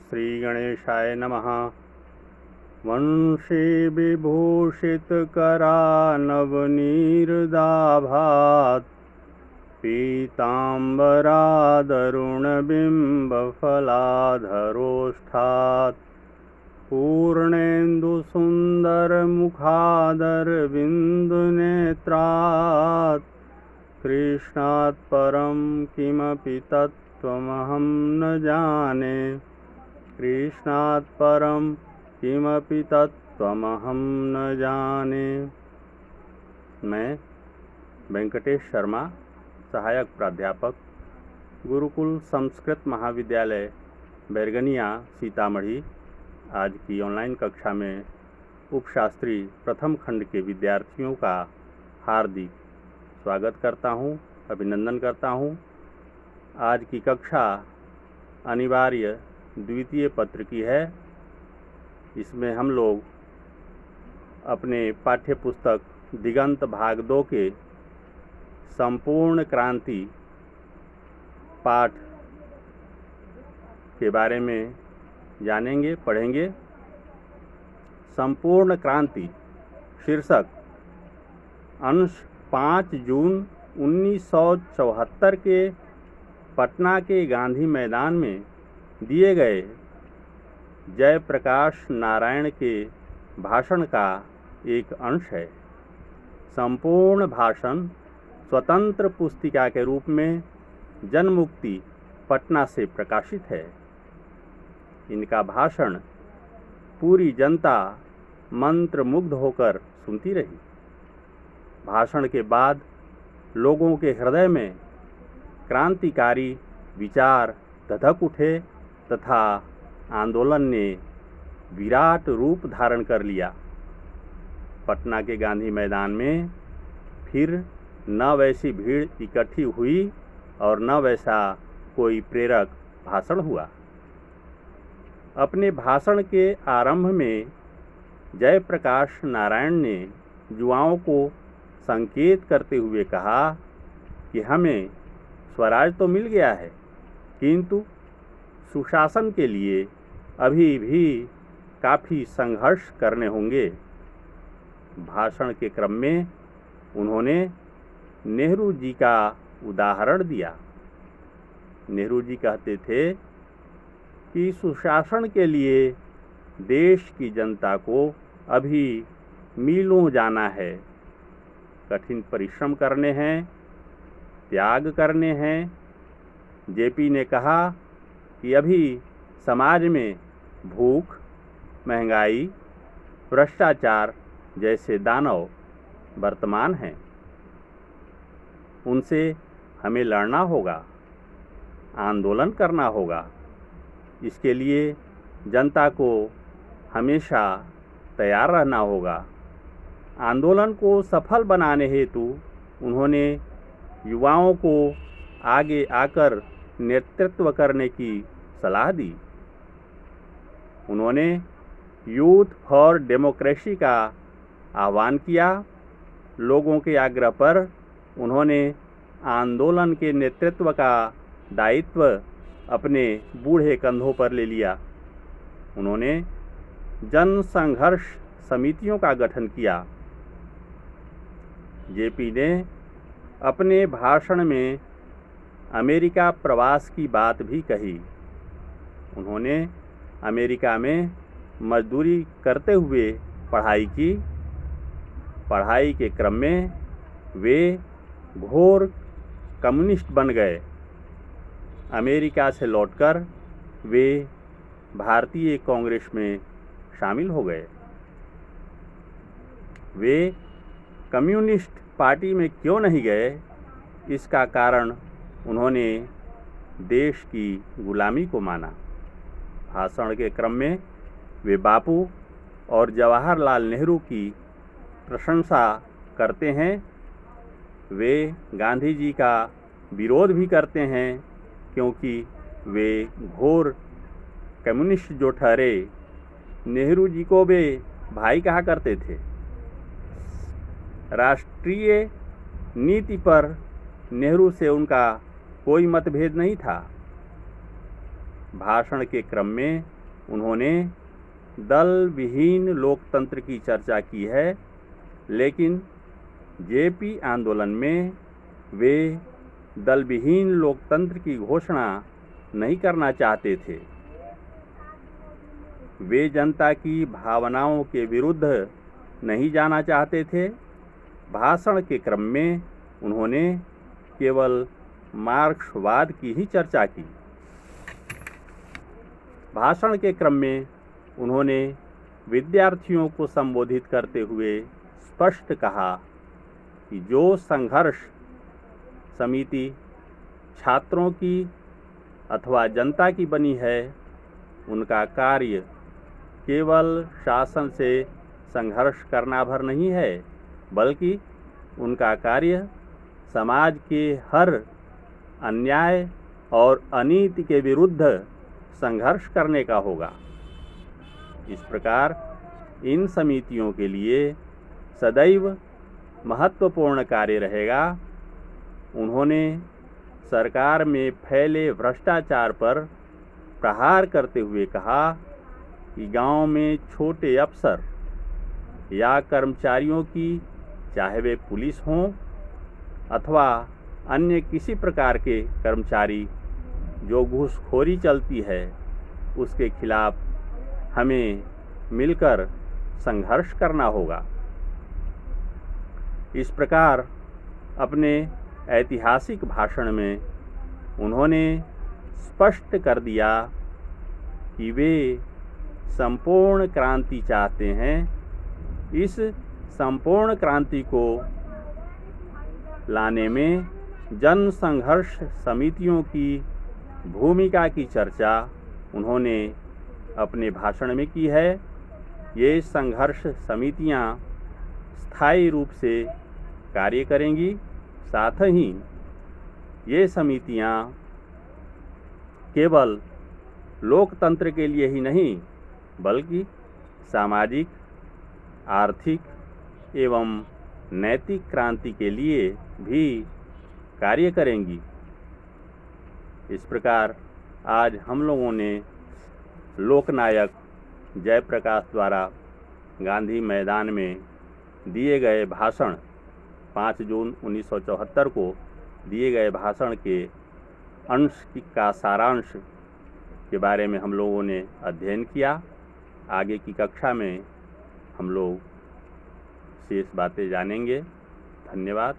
श्री गणेशाय नमः। वंशी विभूषितकरानवनीरदाभात् पीताम्बरादरुणबिम्बफलाधरोष्ठात् पूर्णेन्दुसुन्दरमुखादरविन्दुनेत्रात् कृष्णात् परं किमपि तत्त्वमहं न जाने। कृष्णात् परं किमपि तत्त्वमहं न जाने। मैं वेंकटेश शर्मा, सहायक प्राध्यापक, गुरुकुल संस्कृत महाविद्यालय बैरगनिया सीतामढ़ी, आज की ऑनलाइन कक्षा में उपशास्त्री प्रथम खंड के विद्यार्थियों का हार्दिक स्वागत करता हूं, अभिनंदन करता हूं। आज की कक्षा अनिवार्य द्वितीय पत्र की है। इसमें हम लोग अपने पाठ्य पुस्तक दिगंत भाग 2 के संपूर्ण क्रांति पाठ के बारे में जानेंगे, पढ़ेंगे। संपूर्ण क्रांति शीर्षक अंश 5 जून 1974 के पटना के गांधी मैदान में दिए गए जयप्रकाश नारायण के भाषण का एक अंश है। संपूर्ण भाषण स्वतंत्र पुस्तिका के रूप में जनमुक्ति पटना से प्रकाशित है। इनका भाषण पूरी जनता मंत्रमुग्ध होकर सुनती रही। भाषण के बाद लोगों के हृदय में क्रांतिकारी विचार धधक उठे तथा आंदोलन ने विराट रूप धारण कर लिया। पटना के गांधी मैदान में फिर न वैसी भीड़ इकट्ठी हुई और न वैसा कोई प्रेरक भाषण हुआ। अपने भाषण के आरंभ में जयप्रकाश नारायण ने युवाओं को संकेत करते हुए कहा कि हमें स्वराज तो मिल गया है, किंतु सुशासन के लिए अभी भी काफ़ी संघर्ष करने होंगे। भाषण के क्रम में उन्होंने नेहरू जी का उदाहरण दिया। नेहरू जी कहते थे कि सुशासन के लिए देश की जनता को अभी मीलों जाना है, कठिन परिश्रम करने हैं, त्याग करने हैं। जेपी ने कहा कि अभी समाज में भूख, महंगाई, भ्रष्टाचार जैसे दानव वर्तमान हैं। उनसे हमें लड़ना होगा, आंदोलन करना होगा। इसके लिए जनता को हमेशा तैयार रहना होगा। आंदोलन को सफल बनाने हेतु उन्होंने युवाओं को आगे आकर नेतृत्व करने की सलाह दी। उन्होंने यूथ फॉर डेमोक्रेसी का आह्वान किया। लोगों के आग्रह पर उन्होंने आंदोलन के नेतृत्व का दायित्व अपने बूढ़े कंधों पर ले लिया। उन्होंने जन संघर्ष समितियों का गठन किया। जेपी ने अपने भाषण में अमेरिका प्रवास की बात भी कही। उन्होंने अमेरिका में मजदूरी करते हुए पढ़ाई की। पढ़ाई के क्रम में वे घोर कम्युनिस्ट बन गए। अमेरिका से लौटकर वे भारतीय कांग्रेस में शामिल हो गए। वे कम्युनिस्ट पार्टी में क्यों नहीं गए, इसका कारण उन्होंने देश की गुलामी को माना। भाषण के क्रम में वे बापू और जवाहरलाल नेहरू की प्रशंसा करते हैं। वे गांधी जी का विरोध भी करते हैं, क्योंकि वे घोर कम्युनिस्ट जो ठहरे। नेहरू जी को वे भाई कहा करते थे। राष्ट्रीय नीति पर नेहरू से उनका कोई मतभेद नहीं था। भाषण के क्रम में उन्होंने दल विहीन लोकतंत्र की चर्चा की है, लेकिन जेपी आंदोलन में वे दल विहीन लोकतंत्र की घोषणा नहीं करना चाहते थे। वे जनता की भावनाओं के विरुद्ध नहीं जाना चाहते थे। भाषण के क्रम में उन्होंने केवल मार्क्सवाद की ही चर्चा की। भाषण के क्रम में उन्होंने विद्यार्थियों को संबोधित करते हुए स्पष्ट कहा कि जो संघर्ष समिति छात्रों की अथवा जनता की बनी है, उनका कार्य केवल शासन से संघर्ष करना भर नहीं है, बल्कि उनका कार्य समाज के हर अन्याय और अनीति के विरुद्ध संघर्ष करने का होगा। इस प्रकार इन समितियों के लिए सदैव महत्वपूर्ण कार्य रहेगा। उन्होंने सरकार में फैले भ्रष्टाचार पर प्रहार करते हुए कहा कि गांव में छोटे अफसर या कर्मचारियों की, चाहे वे पुलिस हों अथवा अन्य किसी प्रकार के कर्मचारी, जो घूसखोरी चलती है, उसके खिलाफ हमें मिलकर संघर्ष करना होगा। इस प्रकार अपने ऐतिहासिक भाषण में उन्होंने स्पष्ट कर दिया कि वे संपूर्ण क्रांति चाहते हैं। इस संपूर्ण क्रांति को लाने में जन संघर्ष समितियों की भूमिका की चर्चा उन्होंने अपने भाषण में की है। ये संघर्ष समितियां स्थायी रूप से कार्य करेंगी। साथ ही ये समितियां केवल लोकतंत्र के लिए ही नहीं, बल्कि सामाजिक, आर्थिक एवं नैतिक क्रांति के लिए भी कार्य करेंगी। इस प्रकार आज हम लोगों ने लोकनायक जयप्रकाश द्वारा गांधी मैदान में दिए गए भाषण 5 जून 1974 को दिए गए भाषण के अंश का सारांश के बारे में हम लोगों ने अध्ययन किया। आगे की कक्षा में हम लोग शेष बातें जानेंगे। धन्यवाद।